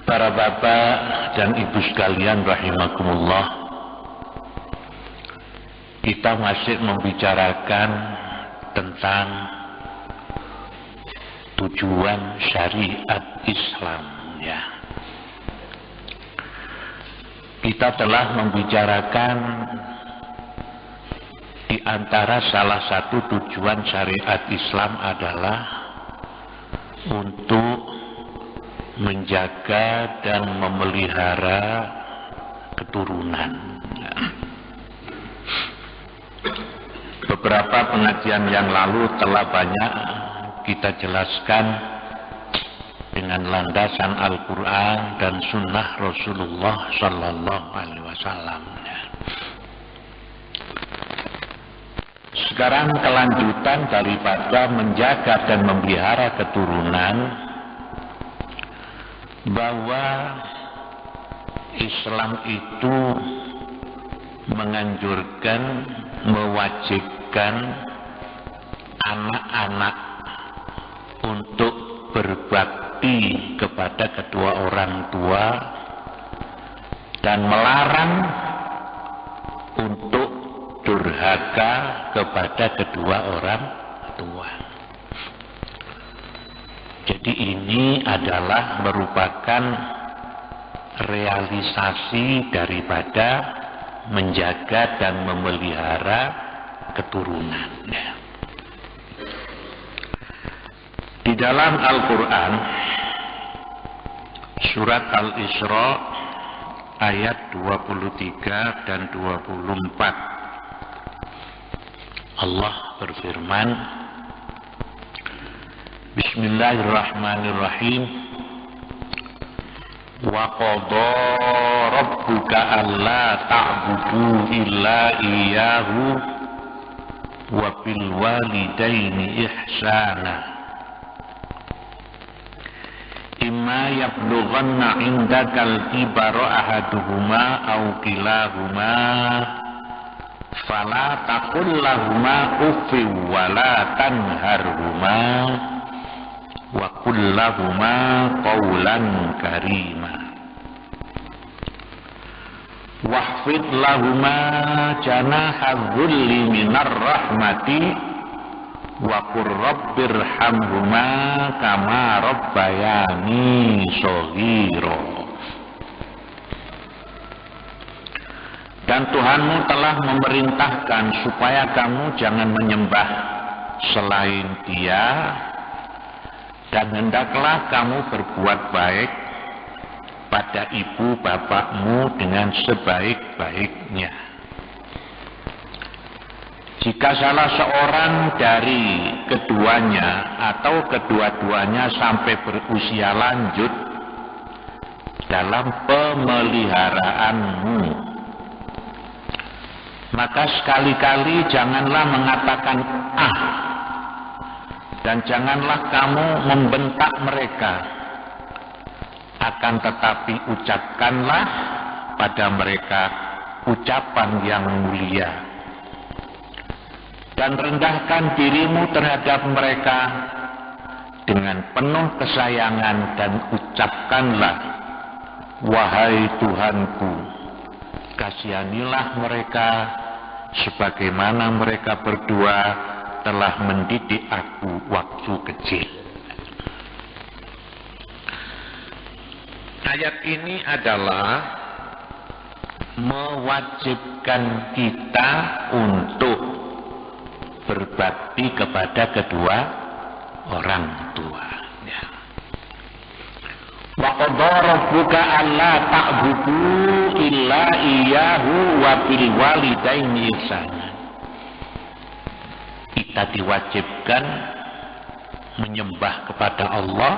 Para bapak dan ibu sekalian rahimakumullah, kita masih membicarakan tentang tujuan syariat Islam, ya. Kita telah membicarakan di antara salah satu tujuan syariat Islam adalah untuk menjaga dan memelihara keturunan. Beberapa pengajian yang lalu telah banyak kita jelaskan dengan landasan Al-Quran dan Sunnah Rasulullah Sallallahu Alaihi Wasallam. Sekarang kelanjutan daripada menjaga dan memelihara keturunan, bahwa Islam itu menganjurkan, mewajibkan anak-anak untuk berbakti kepada kedua orang tua dan melarang untuk durhaka kepada kedua orang tua. Jadi ini adalah merupakan realisasi daripada menjaga dan memelihara keturunan. Di dalam Al-Quran, surat Al-Isra ayat 23 dan 24, Allah berfirman, Bismillahirrahmanirrahim. Wa qadha rabbuka alla ta'budu illa iyyahu wa bil walidaini ihsana. Imma yablughanna 'indakal kibara ahaduhuma aw kilahuma fala taqul lahuma uffi wa la tanharhuma wa qul lahuma qawlan karima wahfid lahuma janaha dhulli minar rahmati wa qur rabbirhamhuma kama rabbayani shaghira. Dan Tuhanmu telah memerintahkan supaya kamu jangan menyembah selain Dia, dan hendaklah kamu berbuat baik pada ibu bapakmu dengan sebaik-baiknya. Jika salah seorang dari keduanya atau kedua-duanya sampai berusia lanjut dalam pemeliharaanmu, maka sekali-kali janganlah mengatakan ah, dan janganlah kamu membentak mereka, akan tetapi ucapkanlah pada mereka ucapan yang mulia, dan rendahkan dirimu terhadap mereka dengan penuh kesayangan, dan ucapkanlah, wahai Tuhanku, kasihanilah mereka sebagaimana mereka berdua telah mendidik aku waktu kecil. Ayat ini adalah mewajibkan kita untuk berbakti kepada kedua orang tua. Wa qadha rabbuka alla ta'budu illa iyyahu wa bil walidaini ihsana. Kita diwajibkan menyembah kepada Allah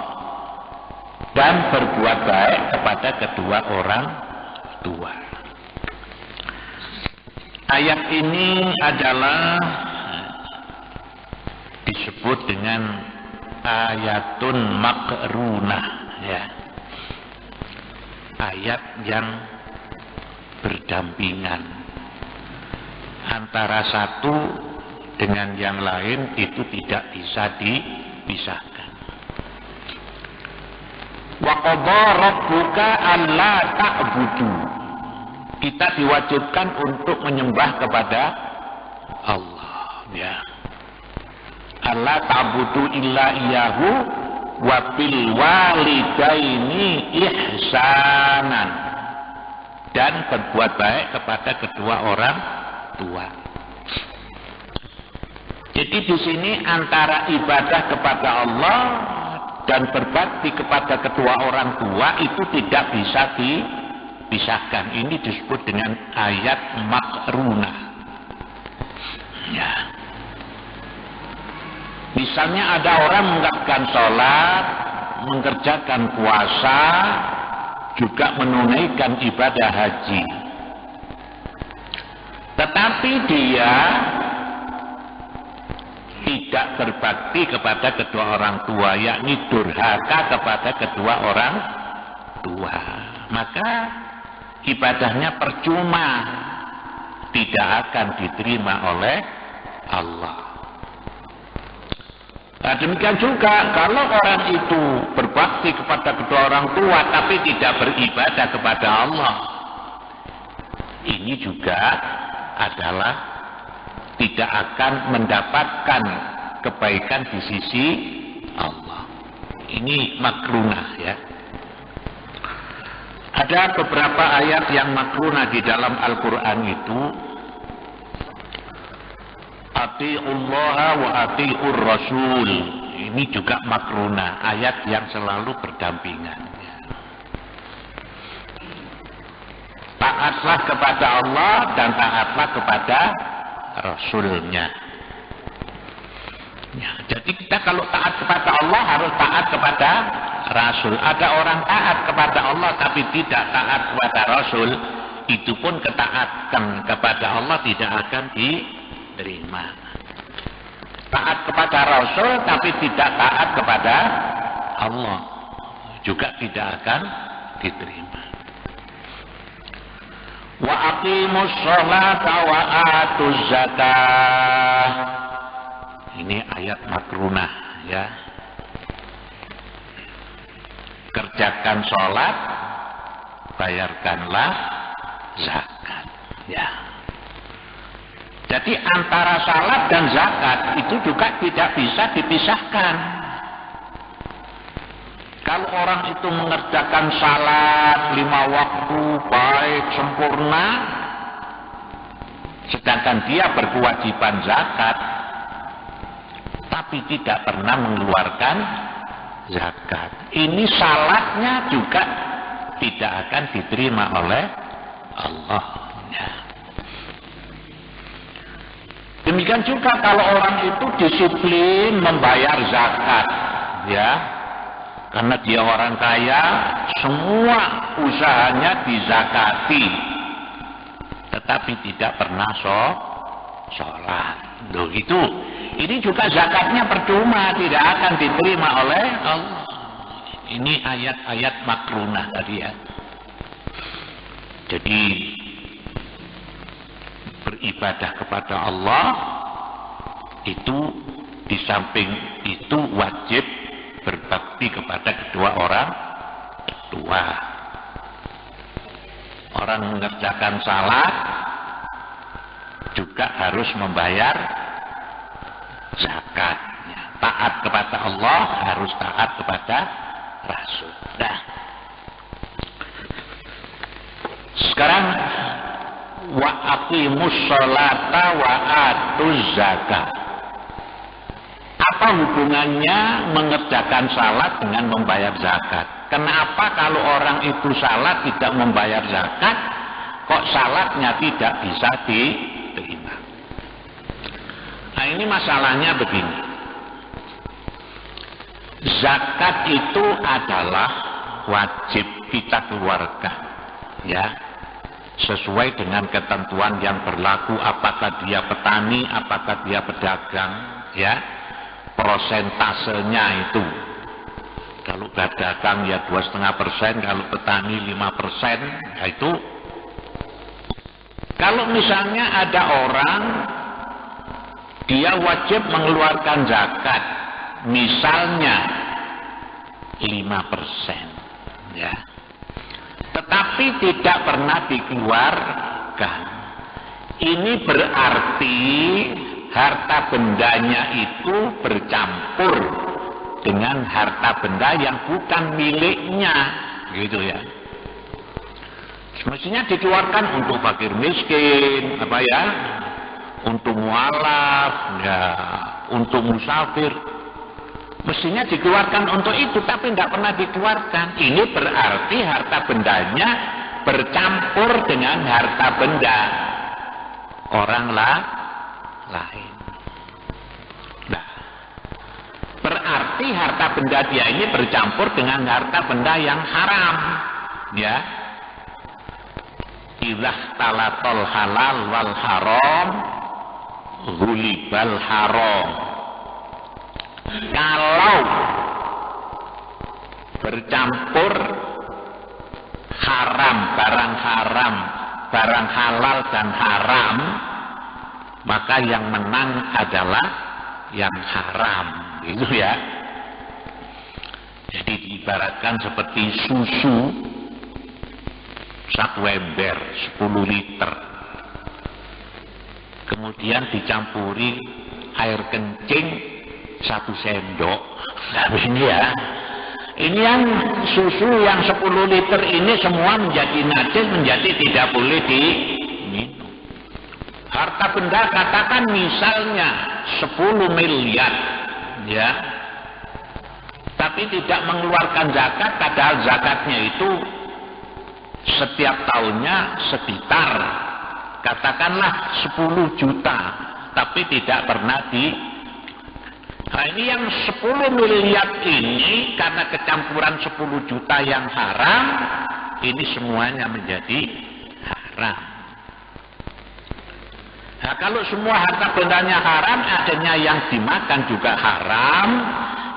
dan berbuat baik kepada kedua orang tua. Ayat ini adalah disebut dengan ayatun makrunah, ya. Ayat yang berdampingan antara satu dengan yang lain, itu tidak bisa dipisahkan. Wa qadha rabbuka alla ta'budu. Kita diwajibkan untuk menyembah kepada Allah, ya. Alla ta'budu illa iyyahu wa bil walidaini ihsanan. Dan berbuat baik kepada kedua orang tua. Jadi di sini antara ibadah kepada Allah dan berbakti kepada kedua orang tua itu tidak bisa dipisahkan. Ini disebut dengan ayat makrunah. Ya. Misalnya ada orang mengerjakan sholat, mengerjakan puasa, juga menunaikan ibadah haji. Tetapi dia tidak berbakti kepada kedua orang tua, yakni durhaka kepada kedua orang tua. Maka ibadahnya percuma, tidak akan diterima oleh Allah. Nah, demikian juga kalau orang itu berbakti kepada kedua orang tua tapi tidak beribadah kepada Allah, ini juga adalah tidak akan mendapatkan kebaikan di sisi Allah. Ini makrunah, ya. Ada beberapa ayat yang makrunah di dalam Al-Quran itu. Ati'ullaha wa ati'ur rasul. Ini juga makrunah, ayat yang selalu berdampingan. Taatlah kepada Allah dan taatlah kepada Rasulnya. Ya, jadi kita kalau taat kepada Allah harus taat kepada Rasul. Ada orang taat kepada Allah tapi tidak taat kepada Rasul, itu pun ketaatan kepada Allah tidak akan diterima. Taat kepada Rasul tapi tidak taat kepada Allah juga tidak akan diterima. Wa aqimus sholata wa atuz zakah. Ini ayat makrunah, ya. Kerjakan sholat, bayarkanlah zakat, ya. Jadi antara salat dan zakat itu juga tidak bisa dipisahkan. Kalau orang itu mengerjakan salat 5 waktu baik sempurna, sedangkan dia berkewajiban zakat, tapi tidak pernah mengeluarkan zakat, ini salatnya juga tidak akan diterima oleh Allah. Ya. Demikian juga kalau orang itu disiplin membayar zakat, ya, karena dia orang kaya, semua usahanya dizakati, tetapi tidak pernah sholat. Loh, ini juga zakatnya percuma, tidak akan diterima oleh Allah. Ini ayat-ayat makrunah tadi, ya. Jadi beribadah kepada Allah itu di samping itu wajib berbakti kepada kedua orang tua. Orang mengerjakan salat juga harus membayar zakat. Taat kepada Allah harus taat kepada Rasul. Nah, sekarang wa aqimus sholata wa atuz zakat. Apa hubungannya mengerjakan salat dengan membayar zakat? Kenapa kalau orang itu salat tidak membayar zakat, kok salatnya tidak bisa diterima? Nah, ini masalahnya begini. Zakat itu adalah wajib kita keluarkan, ya, sesuai dengan ketentuan yang berlaku, apakah dia petani, apakah dia pedagang, ya, prosentasenya itu. Kalau pedagang ya 2,5%, kalau petani 5%, ya itu. Kalau misalnya ada orang dia wajib mengeluarkan zakat, misalnya 5%, ya. Tetapi tidak pernah dikeluarkan. Ini berarti harta bendanya itu bercampur dengan harta benda yang bukan miliknya, gitu ya. Semestinya dikeluarkan untuk fakir miskin, apa ya, untuk mualaf, ya, untuk musafir. Mestinya dikeluarkan untuk itu, tapi tidak pernah dikeluarkan. Ini berarti harta bendanya bercampur dengan harta benda orang lain. Nah, berarti harta benda dia ini bercampur dengan harta benda yang haram, ya. Idza talatol halal wal haram ghulibal haram. Kalau bercampur haram, barang halal dan haram, maka yang menang adalah yang haram, gitu ya. Jadi diibaratkan seperti susu 1 ember 10 liter, kemudian dicampuri air kencing 1 sendok. Nah, ini ya, ini yang susu yang 10 liter ini semua menjadi najis, menjadi tidak boleh diminum. Harta benda katakan misalnya 10 miliar, ya, tapi tidak mengeluarkan zakat, padahal zakatnya itu setiap tahunnya sekitar katakanlah 10 juta, tapi tidak pernah Nah, ini yang 10 miliar ini karena kecampuran 10 juta yang haram, ini semuanya menjadi haram. Nah, kalau semua harta bendanya haram, adanya yang dimakan juga haram,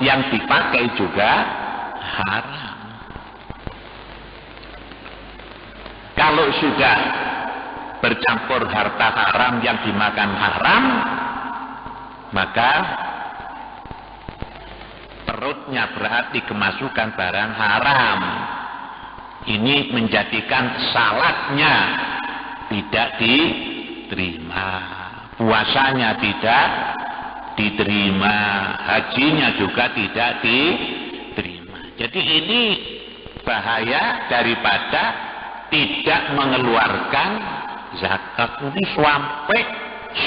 yang dipakai juga haram. Kalau sudah bercampur harta haram yang dimakan haram, maka perutnya berarti kemasukan barang haram. Ini menjadikan salatnya tidak diterima, puasanya tidak diterima, hajinya juga tidak diterima. Jadi ini bahaya daripada tidak mengeluarkan zakat. Ini sampai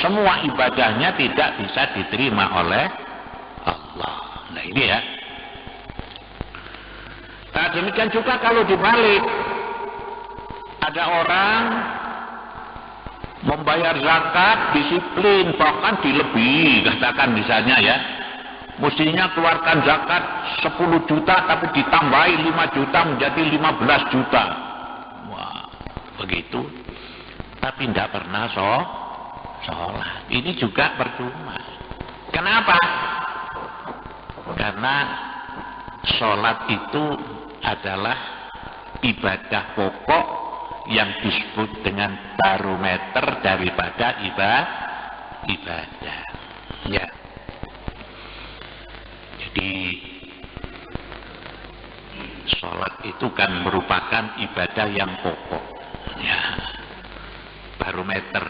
semua ibadahnya tidak bisa diterima oleh Allah. Nah, ini ya. Nah, demikian juga kalau dibalik, ada orang membayar zakat disiplin, bahkan dilebihi, katakan misalnya ya, mestinya keluarkan zakat 10 juta tapi ditambahi 5 juta menjadi 15 juta. Wah, begitu. Tapi tidak pernah sholat. Ini juga percuma. Kenapa? Karena sholat itu adalah ibadah pokok yang disebut dengan barometer daripada ibadah. Ya. Jadi sholat itu kan merupakan ibadah yang pokok. Ya. Barometer.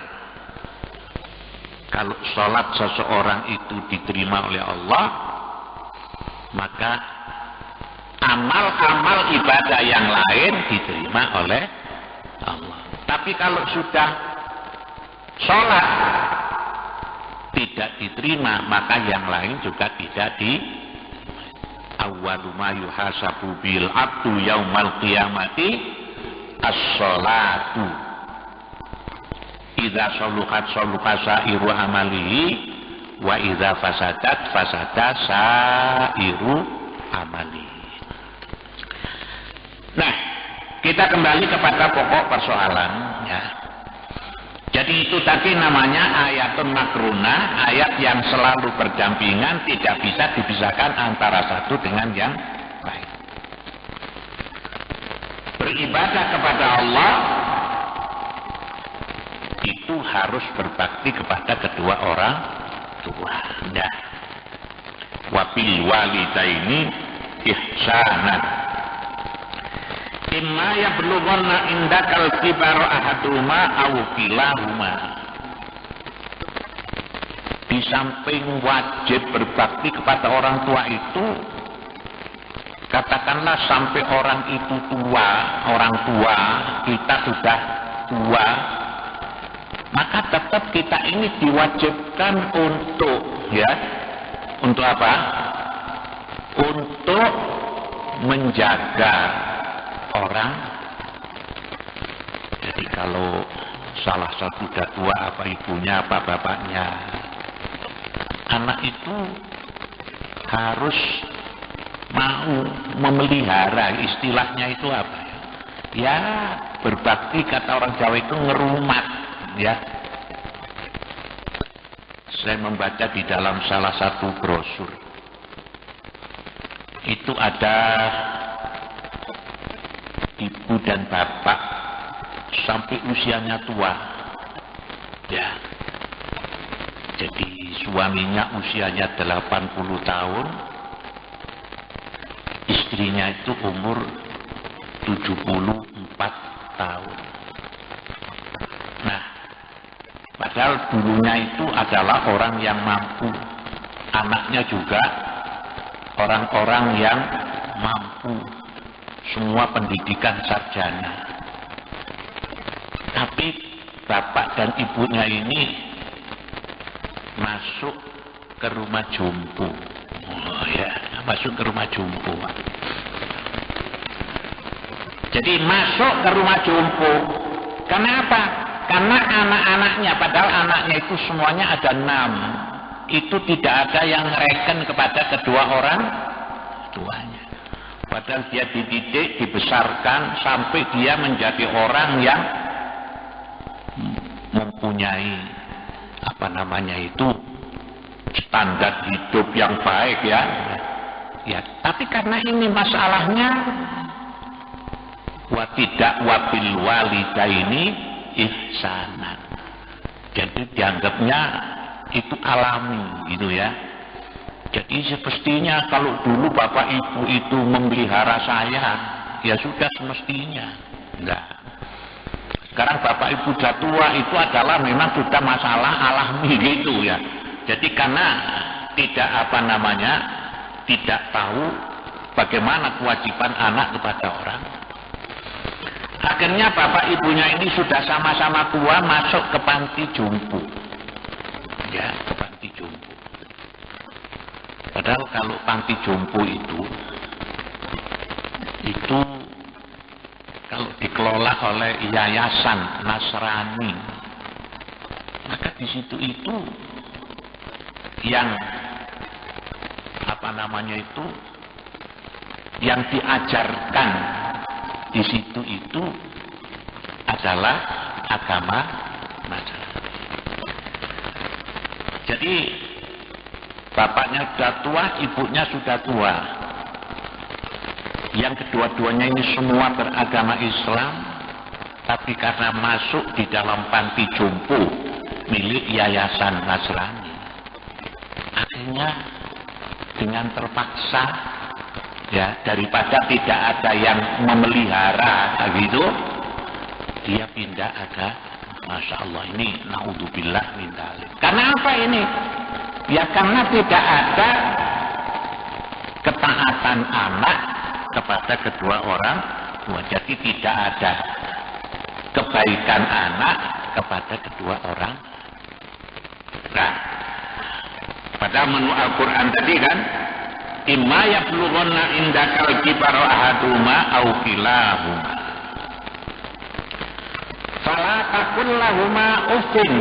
Kalau sholat seseorang itu diterima oleh Allah, maka amal-amal ibadah yang lain diterima oleh Allah. Tapi kalau sudah sholat tidak diterima, maka yang lain juga tidak awwalu ma yuhasabu bil abdu yaumal qiyamati as-sholatu idza saluhat saluha sairu amalihi wa idza fasadat fasada sairu amali. Nah, kita kembali kepada pokok persoalan ya. Jadi itu tadi namanya ayatun makrunah, ayat yang selalu berdampingan, tidak bisa dipisahkan antara satu dengan yang lain. Beribadah kepada Allah itu harus berbakti kepada kedua orang tua. Nah, wabil walidaini ihsanan. imma yablughanna indakal kibara ahaduhuma aw kilahuma. Di samping wajib berbakti kepada orang tua itu, katakanlah sampai orang itu tua, orang tua kita sudah tua, maka tetap kita ini diwajibkan untuk untuk apa? Untuk menjaga orang. Jadi kalau salah satu sudah tua, apa ibunya apa bapaknya, anak itu harus mau memelihara, istilahnya itu apa ya? Ya berbakti, kata orang Jawa itu ngerumat ya. Saya membaca di dalam salah satu brosur itu ada ibu dan bapak sampai usianya tua ya. Jadi suaminya usianya 80 tahun, istrinya itu umur 74 tahun. Nah, padahal dulunya itu adalah orang yang mampu, anaknya juga orang-orang yang mampu, semua pendidikan sarjana. Tapi bapak dan ibunya ini masuk ke rumah jompo. Oh ya, masuk ke rumah jompo. Jadi masuk ke rumah jompo. Kenapa? Karena anak-anaknya, padahal anaknya itu semuanya ada 6. Itu tidak ada yang reken kepada kedua orang tuanya. Padahal dia dididik, dibesarkan sampai dia menjadi orang yang mempunyai apa namanya itu standar hidup yang baik ya. Ya, tapi karena ini masalahnya tidak wabil walidaini ihsanan. Jadi dianggapnya itu alami gitu ya. Jadi semestinya kalau dulu bapak ibu itu memelihara saya, ya sudah semestinya. Enggak. Sekarang bapak ibu sudah tua itu adalah memang sudah masalah alami gitu ya. Jadi karena tidak tidak tahu bagaimana kewajiban anak kepada orang. Akhirnya bapak ibunya ini sudah sama-sama tua masuk ke panti jompo. Ya, ke panti jompo. Padahal kalau panti jompo itu kalau dikelola oleh yayasan Nasrani, maka di situ itu yang apa namanya itu yang diajarkan di situ itu adalah agama Nasrani. Jadi bapaknya sudah tua, ibunya sudah tua. Yang kedua-duanya ini semua beragama Islam, tapi karena masuk di dalam panti jompo milik yayasan Nasrani, akhirnya dengan terpaksa ya, daripada tidak ada yang memelihara gitu, dia pindah agama. Masya Allah, ini naudzubillah min dzalik. Karena apa ini? Ya karena tidak ada ketaatan anak kepada kedua orang tua. Jadi tidak ada kebaikan anak kepada kedua orang. Nah, pada menu Al-Quran tadi kan, imma yablughanna indakal kibara ahaduhuma aw kilahuma fala taqul lahuma uffin.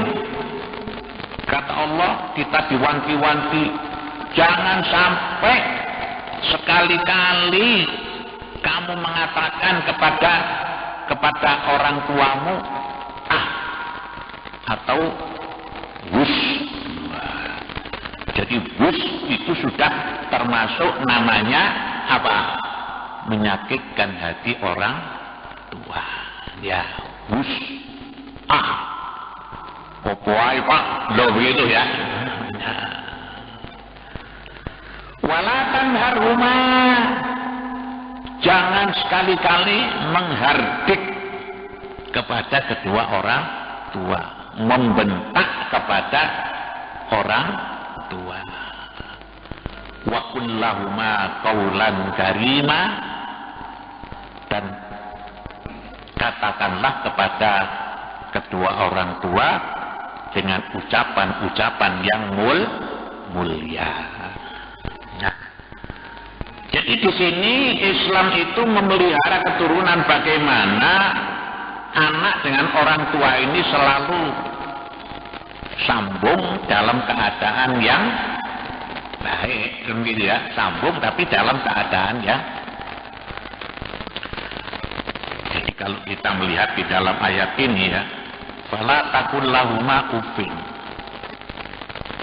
Kata Allah, kita diwanti-wanti, jangan sampai sekali-kali kamu mengatakan kepada orang tuamu atau wus. Jadi wus itu sudah termasuk namanya apa? Menyakitkan hati orang tua. Ya, wus. Opoai pak, lo begitu ya. Walatan haruma, Jangan sekali-kali menghardik kepada kedua orang tua, membentak kepada orang tua. Wa qul lahuma qaulan karima, dan katakanlah kepada kedua orang tua dengan ucapan-ucapan yang mulia. Nah, jadi di sini Islam itu memelihara keturunan, bagaimana anak dengan orang tua ini selalu sambung dalam keadaan yang baik, gitu ya, sambung tapi dalam keadaan yang. Jadi kalau kita melihat di dalam ayat ini ya, fala taqul lahuma uffin,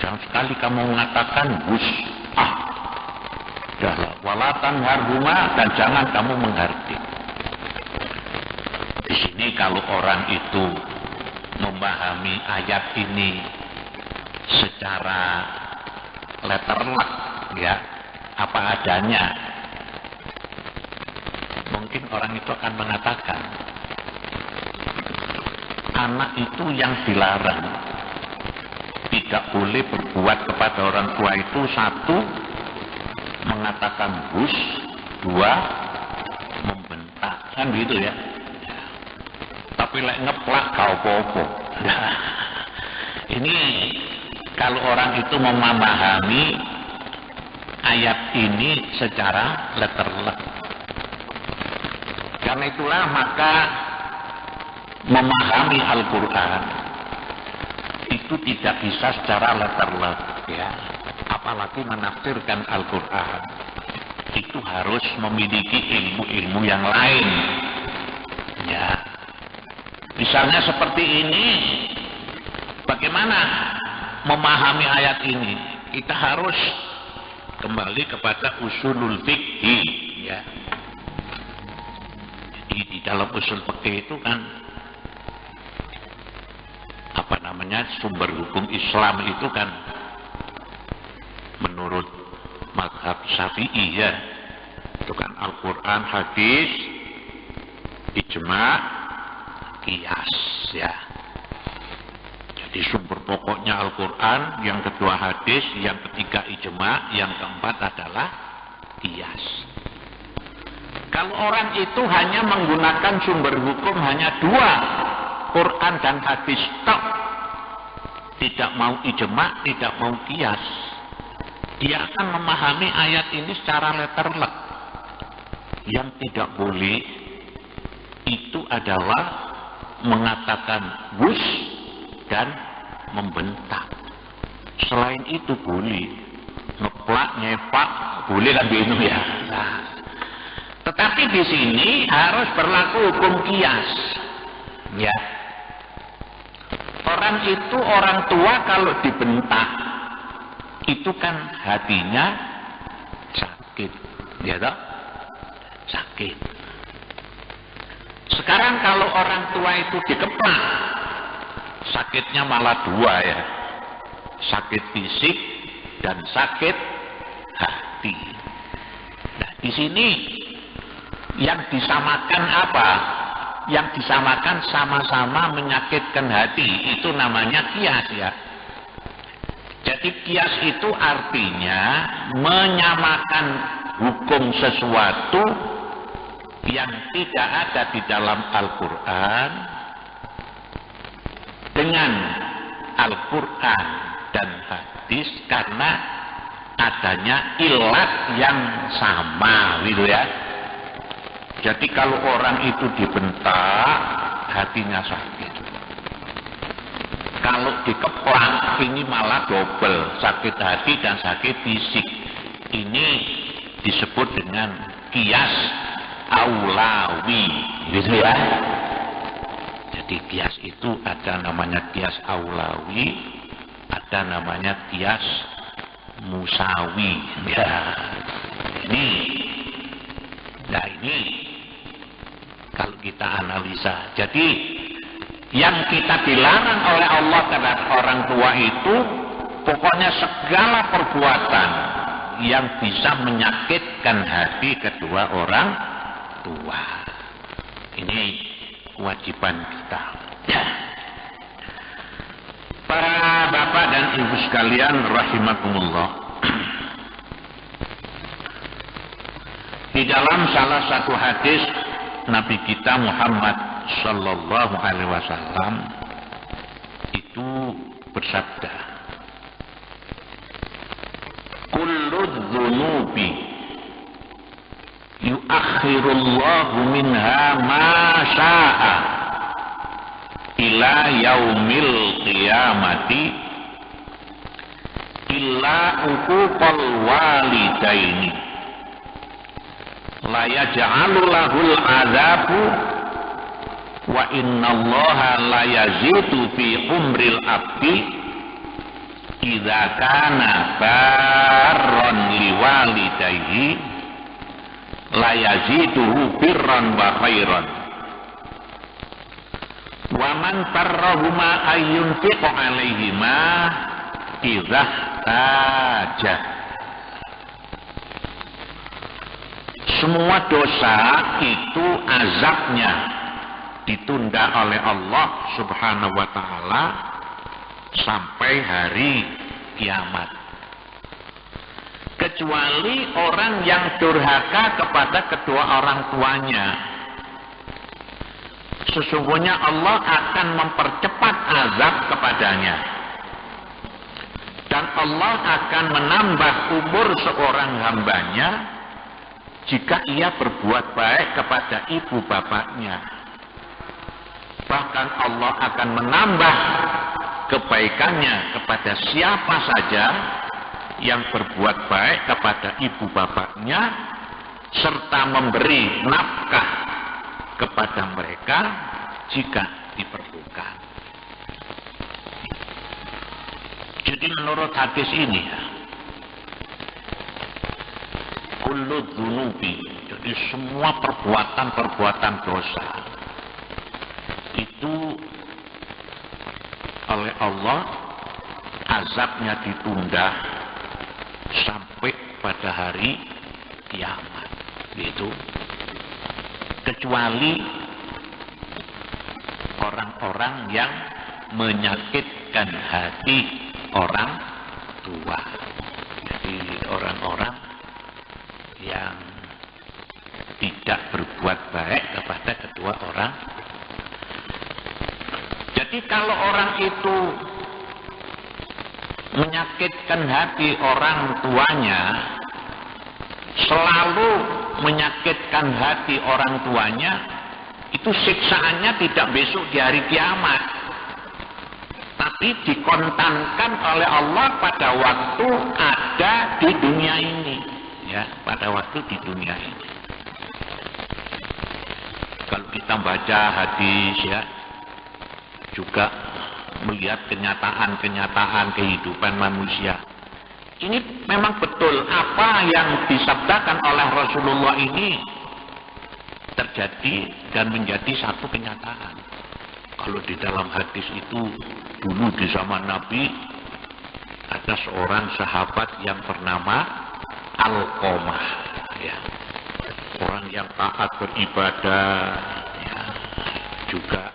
jangan sekali kamu mengatakan bus, wala tanharhuma, dan jangan kamu menghardik. Di sini kalau orang itu memahami ayat ini secara letterlock ya, apa adanya, mungkin orang itu akan mengatakan anak itu yang dilarang tidak boleh berbuat kepada orang tua itu, satu, mengatakan bus, dua, membentak, kan gitu ya. Tapi lek ngeplak kau popo. Nah, ini kalau orang itu memahami ayat ini secara letterlock. Karena itulah maka memahami Al-Quran itu tidak bisa secara letterlock ya. Apalagi menafsirkan Al-Quran itu harus memiliki ilmu-ilmu yang lain ya. Misalnya seperti ini, bagaimana memahami ayat ini? Kita harus kembali kepada usulul fikih ya. Jadi di dalam usul fikih itu kan apa namanya, sumber hukum Islam itu kan menurut mazhab Syafi'i ya, itu kan Al-Quran, hadis, ijma', qiyas ya. Jadi sumber pokoknya Al-Quran, yang kedua hadis, yang ketiga ijma', yang keempat adalah qiyas. Kalau orang itu hanya menggunakan sumber hukum hanya dua, Quran dan hadis tok, tidak mau ijma', tidak mau qiyas, dia akan memahami ayat ini secara letterlock. Yang tidak boleh itu adalah mengatakan wus dan membentak. Selain itu boleh ngeplak, nyepak, boleh kan begitu ya. Nah, tetapi di sini harus berlaku hukum qiyas ya. Orang itu, orang tua kalau dibentak itu kan hatinya sakit ya toh? Sakit. Sekarang kalau orang tua itu dikeplak, sakitnya malah dua ya, sakit fisik dan sakit hati. Nah, di sini yang disamakan apa? Yang disamakan sama-sama menyakitkan hati, itu namanya qiyas ya. Jadi qiyas itu artinya menyamakan hukum sesuatu yang tidak ada di dalam Al-Quran dengan Al-Quran dan hadis karena adanya ilat yang sama gitu ya. Jadi kalau orang itu dibentak, hatinya sakit. Kalau dikeplak, ini malah double, sakit hati dan sakit fisik. Ini disebut dengan qiyas aulawi, gitu ya. Jadi qiyas itu ada namanya qiyas aulawi, ada namanya qiyas musawi. Ya, ini kalau kita analisa. Jadi yang kita dilarang oleh Allah terhadap orang tua itu pokoknya segala perbuatan yang bisa menyakitkan hati kedua orang tua. Ini kewajiban kita. Para bapak dan ibu sekalian rahimakumullah. Di dalam salah satu hadis Nabi kita Muhammad sallallahu alaihi wasallam itu bersabda, kullu dzunubi yuakhirullahu minha ma syaa ila yaumil qiyamati illa uquqal walidaini la yaj'alu lahul adzabu wa innallaha la yazidu fi umril abdi idza kana barran liwalidayhi la yaziduhu birran wa khairan wa man farrahuma ayyunfiqu alaihima idza taja. Semua dosa itu azabnya ditunda oleh Allah Subhanahu wa taala sampai hari kiamat. Kecuali orang yang durhaka kepada kedua orang tuanya. Sesungguhnya Allah akan mempercepat azab kepadanya. Dan Allah akan menambah umur seorang hambanya jika ia berbuat baik kepada ibu bapaknya. Bahkan Allah akan menambah kebaikannya kepada siapa saja yang berbuat baik kepada ibu bapaknya serta memberi nafkah kepada mereka jika diperlukan. Jadi menurut hadis ini, kullu dzunubi, jadi semua perbuatan-perbuatan dosa itu oleh Allah azabnya ditunda sampai pada hari kiamat, gitu. Kecuali orang-orang yang menyakitkan hati orang tua. Jadi orang-orang yang tidak berbuat baik kepada kedua orang. Jadi kalau orang itu menyakitkan hati orang tuanya, selalu menyakitkan hati orang tuanya, itu siksaannya tidak besok di hari kiamat, tapi dikontankan oleh Allah pada waktu ada di dunia ini, ya, pada waktu di dunia ini. Kalau kita baca hadis, ya, juga melihat kenyataan-kenyataan kehidupan manusia. Ini memang betul apa yang disabdakan oleh Rasulullah ini terjadi dan menjadi satu kenyataan. Kalau di dalam hadis itu, dulu di zaman Nabi ada seorang sahabat yang bernama Alqamah, ya, orang yang taat beribadah, ya, juga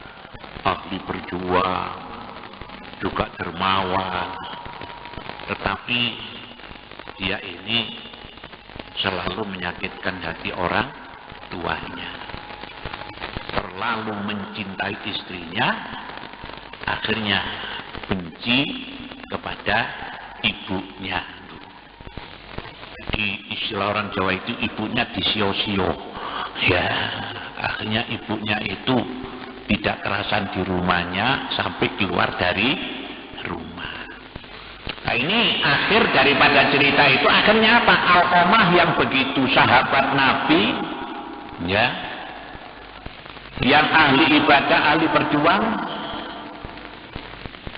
ahli berjuang, juga dermawan, tetapi dia ini selalu menyakitkan hati orang tuanya, terlalu mencintai istrinya, akhirnya benci kepada ibunya. Di istilah orang Jawa itu ibunya disio-sio, ya, akhirnya ibunya itu tidak kerasan di rumahnya sampai keluar dari rumah. Nah, ini akhir daripada cerita itu akhirnya apa? Alqamah yang begitu sahabat Nabi, ya, yang ahli ibadah, ahli berjuang,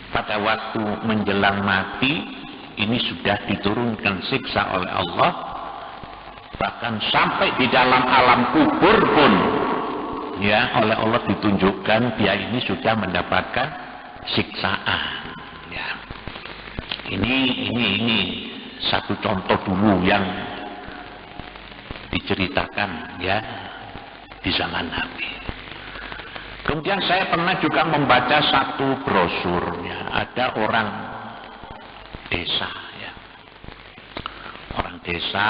pada waktu menjelang mati ini sudah diturunkan siksa oleh Allah, bahkan sampai di dalam alam kubur pun, ya, oleh Allah ditunjukkan dia ini sudah mendapatkan siksaan. Ya. Ini satu contoh dulu yang diceritakan, ya, di zaman Nabi. Kemudian saya pernah juga membaca satu brosur, ya, ada orang desa, ya. Orang desa,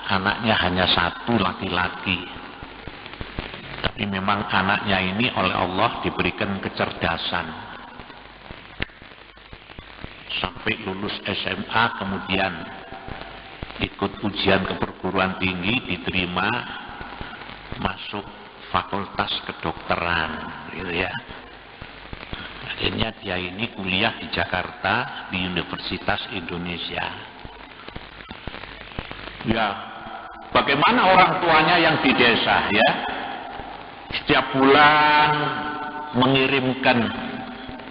anaknya hanya satu laki-laki. Tapi memang anaknya ini oleh Allah diberikan kecerdasan. Sampai lulus SMA, kemudian ikut ujian ke perguruan tinggi, diterima masuk fakultas kedokteran, gitu ya. Akhirnya dia ini kuliah di Jakarta di Universitas Indonesia. Ya, bagaimana orang tuanya yang di desa, ya, setiap bulan mengirimkan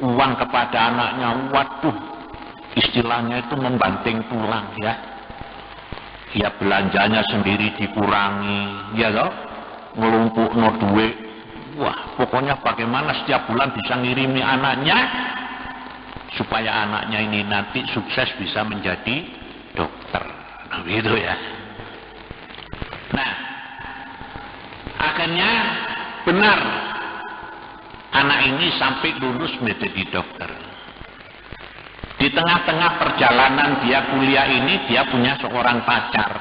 uang kepada anaknya, waduh, istilahnya itu membanting tulang, ya. Ya, belanjanya sendiri dikurangi, ya toh, ngelumpukno duit. Wah, pokoknya bagaimana setiap bulan bisa ngirimi anaknya supaya anaknya ini nanti sukses bisa menjadi dokter. Nah, gitu ya. Nah, akhirnya benar anak ini sampai lulus menjadi dokter. Di tengah-tengah perjalanan dia kuliah ini, dia punya seorang pacar.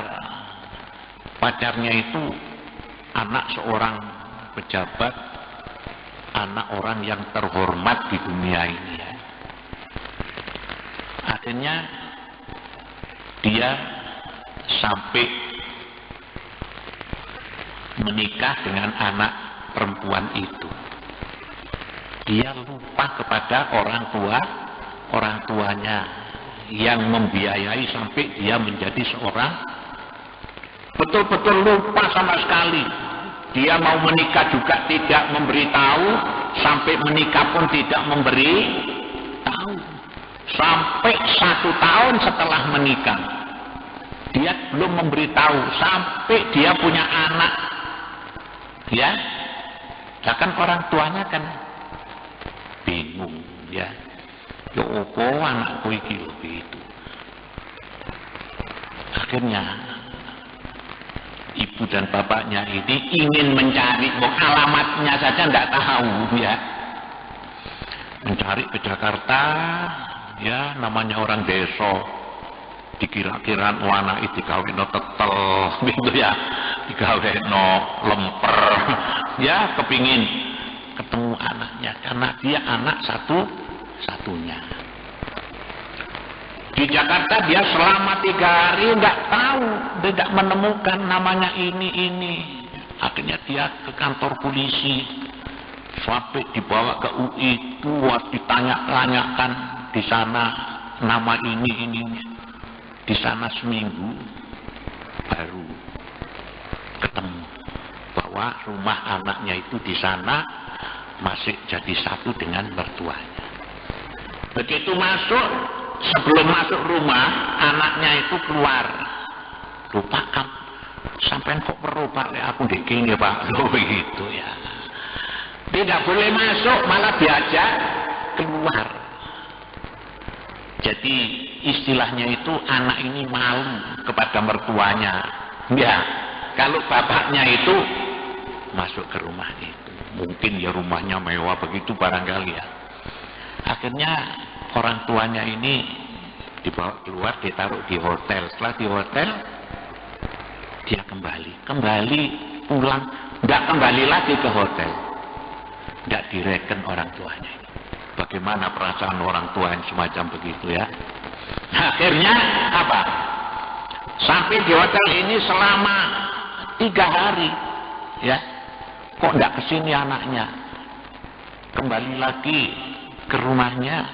Pacarnya itu anak seorang pejabat, anak orang yang terhormat di dunia ini, ya. Akhirnya dia sampai menikah dengan anak perempuan itu. Dia lupa kepada orang tuanya yang membiayai sampai dia menjadi seorang, betul-betul lupa sama sekali. Dia mau menikah juga tidak memberitahu, sampai menikah pun tidak memberi tahu. Sampai 1 tahun setelah menikah, dia belum memberitahu sampai dia punya anak. Ya, bahkan orang tuanya kan bingung, ya. Ya opo anakku iki lho gitu. Akhirnya ibu dan bapaknya ini ingin mencari, alamatnya saja tidak tahu, ya. Mencari ke Jakarta, ya, namanya orang desa, dikira-kira anak itu dikawino tetel, gitu ya, dikawino lemper, ya, kepingin ketemu anaknya karena dia anak satu-satunya. Di Jakarta dia selama 3 hari nggak tahu, tidak menemukan namanya ini. Akhirnya dia ke kantor polisi, sampai dibawa ke UI, ditanya-tanyakan di sana nama ini. Di sana seminggu baru ketemu bahwa rumah anaknya itu di sana masih jadi satu dengan mertuanya. Begitu masuk, sebelum masuk rumah, anaknya itu keluar. Lupa kan, sampai kok perlu Pak, aku dikini Pak, loh begitu ya. Tidak boleh masuk, malah diajak keluar. Jadi istilahnya itu anak ini malu kepada mertuanya. Ya, kalau bapaknya itu masuk ke rumah itu, mungkin ya rumahnya mewah begitu barangkali ya. Akhirnya orang tuanya ini dibawa keluar, ditaruh di hotel. Setelah di hotel, dia kembali pulang, tidak kembali lagi ke hotel, tidak direken orang tuanya. Bagaimana perasaan orang tua yang semacam begitu ya? Akhirnya apa? Sampai di hotel ini selama 3 hari, ya, kok tidak kesini anaknya? Kembali lagi ke rumahnya,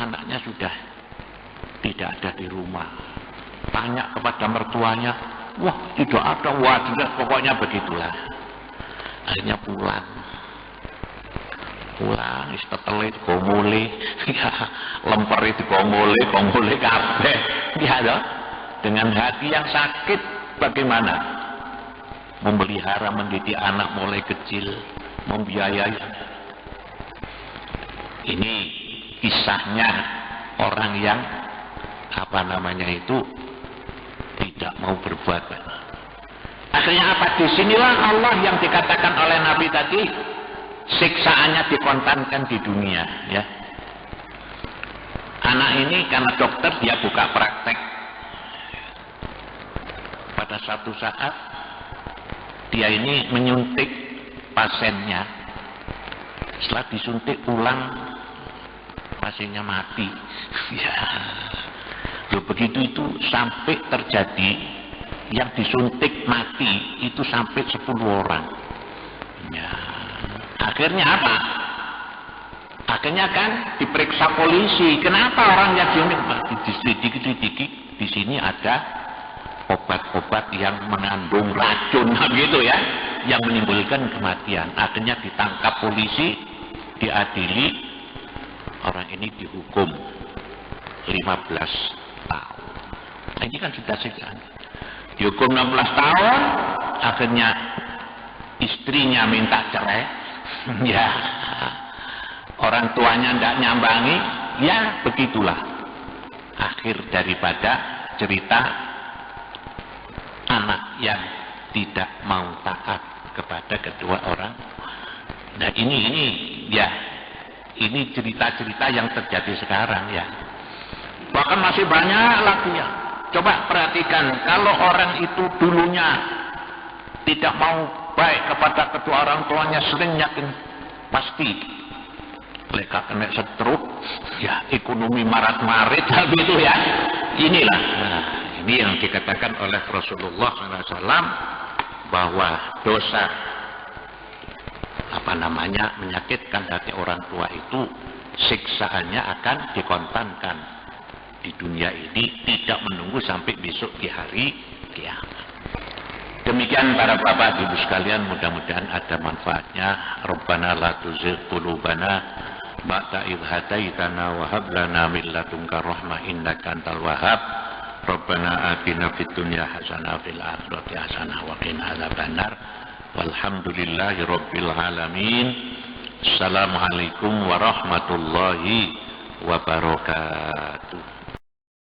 anaknya sudah tidak ada di rumah. Tanya kepada mertuanya, wah tidak ada, wah tidak, pokoknya begitulah. Akhirnya pulang, istetelit gomule, ya, lemper itu gomule kabeh, ya loh. Dengan hati yang sakit, bagaimana memelihara, mendidik anak mulai kecil, membiayai. Ini kisahnya orang yang tidak mau berbuat. Akhirnya apa? Disinilah Allah yang dikatakan oleh Nabi tadi, siksaannya dikontankan di dunia, ya. Anak ini karena dokter dia buka praktek. Pada satu saat dia ini menyuntik pasiennya. Setelah disuntik ulang, pasiennya mati. Ya. Loh, begitu itu sampai terjadi yang disuntik mati itu sampai 10 orang. Ya. Akhirnya apa? Akhirnya kan diperiksa polisi. Kenapa orang yang disuntik? Diselidiki, di sini ada obat-obat yang mengandung racun, gitu ya, yang menimbulkan kematian. Akhirnya ditangkap polisi, diadili, orang ini dihukum 15 tahun. Nah, ini kan sudah siksaan. Dihukum 16 tahun, akhirnya istrinya minta cerai. Ya, orang tuanya tidak nyambangi, ya begitulah akhir daripada cerita anak yang tidak mau taat kepada kedua orang. Nah ini ya, ini cerita-cerita yang terjadi sekarang ya. Bahkan masih banyak lagi ya. Coba perhatikan, kalau orang itu dulunya tidak mau baik kepada kedua orang tuanya, sering yakin pasti mereka kena stroke, ya ekonomi marat-marit gitu ya. Inilah, nah, ini yang dikatakan oleh Rasulullah SAW bahwa dosa menyakitkan hati orang tua itu siksaannya akan dikontankan di dunia ini, tidak menunggu sampai besok di hari kiamat. Demikian para bapak ibu sekalian, mudah-mudahan ada manfaatnya. Rabbana la tuzigh qulubana ba'da idh hadaitana wa hab lana min ladunka rahmah innaka antal wahhab. Rabbana atina fid dunya hasanah fil akhirati hasanah wa qina adzabannar. Walhamdulillahi rabbil alamin. Assalamualaikum warahmatullahi wabarakatuh.